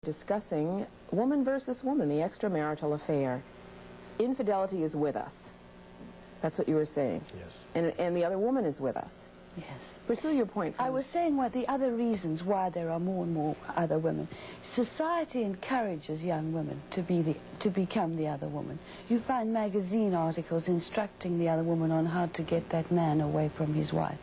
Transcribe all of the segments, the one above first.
discussing woman versus woman, the extramarital affair. Infidelity is with us. That's what you were saying. Yes. And the other woman is with us. Yes. Pursue your point. I was saying what the other reasons why there are more and more other women. Society encourages young women to become the other woman. You find magazine articles instructing the other woman on how to get that man away from his wife.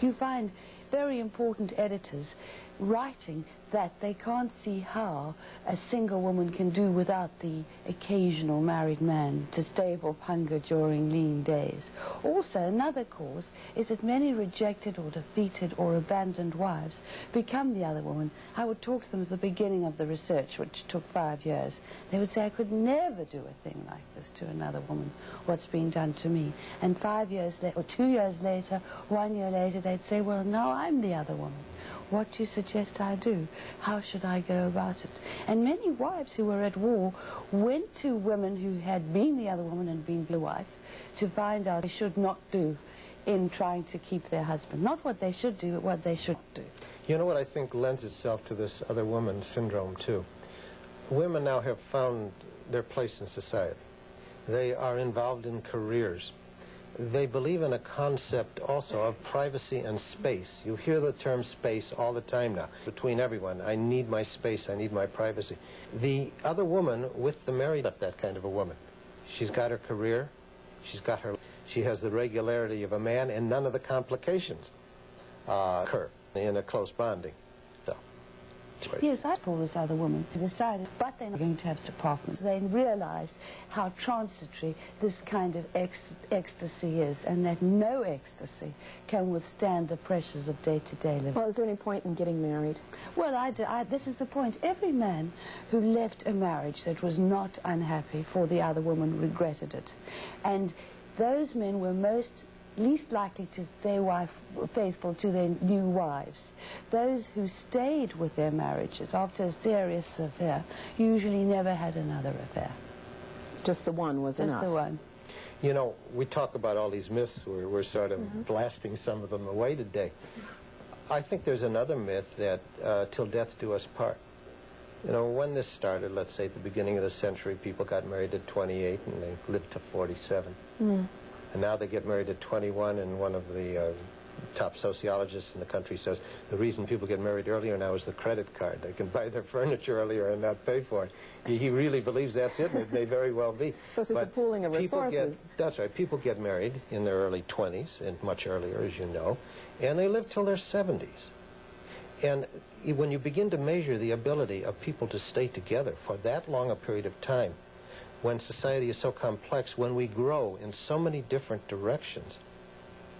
You find very important editors writing that they can't see how a single woman can do without the occasional married man to stave off hunger during lean days. Also, another cause is that many rejected or defeated or abandoned wives become the other woman. I would talk to them at the beginning of the research, which took 5 years. They would say, I could never do a thing like this to another woman, what's been done to me. And 5 years later, or 2 years later, 1 year later, they'd say, well, now I'm the other woman. What do you suggest I do? How should I go about it? And many wives who were at war went to women who had been the other woman and been the wife to find out what they should not do in trying to keep their husband. Not what they should do, but what they should do. You know what I think lends itself to this other woman syndrome, too? Women now have found their place in society. They are involved in careers. They believe in a concept also of privacy and space. You hear the term space all the time now between everyone. I need my space, I need my privacy. The other woman with the married up, that kind of a woman. She's got her career, she has the regularity of a man, and none of the complications occur in a close bonding. Yes, I told this other woman, decided, but they're not going to have apartments. They realize how transitory this kind of ecstasy is, and that no ecstasy can withstand the pressures of day-to-day living. Well, is there any point in getting married? Well, this is the point. Every man who left a marriage that was not unhappy for the other woman regretted it. And those men were least likely to stay faithful to their new wives. Those who stayed with their marriages after a serious affair usually never had another affair. Just the one was enough. Just the one. You know, we talk about all these myths. We're sort of blasting some of them away today. I think there's another myth that till death do us part. You know, when this started, let's say at the beginning of the century, people got married at 28 and they lived to 47. And now they get married at 21, and one of the top sociologists in the country says the reason people get married earlier now is the credit card. They can buy their furniture earlier and not pay for it. He really believes that's it, and it may very well be. So it's just a pooling of resources. That's right. People get married in their early 20s, and much earlier, as you know, and they live till their 70s. And when you begin to measure the ability of people to stay together for that long a period of time, when society is so complex, when we grow in so many different directions,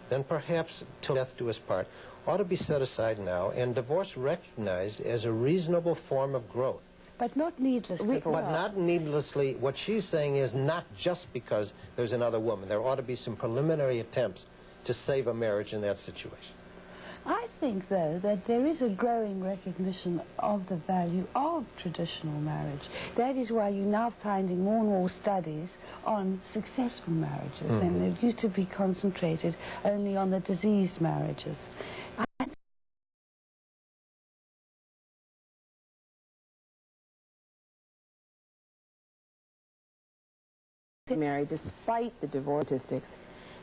then perhaps till death do us part ought to be set aside now and divorce recognized as a reasonable form of growth. But not needlessly. But not needlessly. What she's saying is not just because there's another woman. There ought to be some preliminary attempts to save a marriage in that situation. I think, though, that there is a growing recognition of the value of traditional marriage. That is why you're now finding more and more studies on successful marriages, and it used to be concentrated only on the diseased marriages. Married despite the divorce statistics.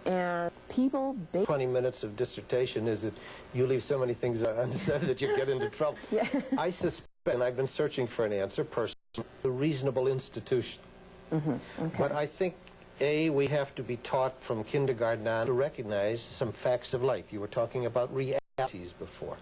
And people... 20 minutes of dissertation is that you leave so many things unsaid that you get into trouble. Yeah. I suspect, and I've been searching for an answer personally, a reasonable institution. Okay. But I think, A, we have to be taught from kindergarten on to recognize some facts of life. You were talking about realities before.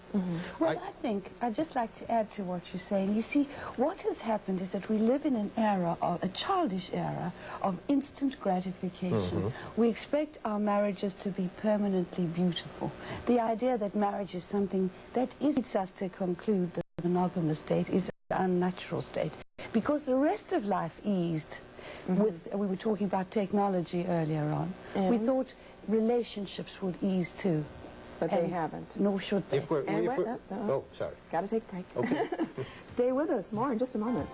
Well, I think I'd just like to add to what you're saying. You see, what has happened is that we live in an era, a childish era, of instant gratification. We expect our marriages to be permanently beautiful. The idea that marriage is something that leads us to conclude that the monogamous state is an unnatural state. Because the rest of life eased. We were talking about technology earlier on. We thought relationships would ease too. But they haven't. Nor should they. Oh, sorry. Got to take a break. Okay. Stay with us. More in just a moment.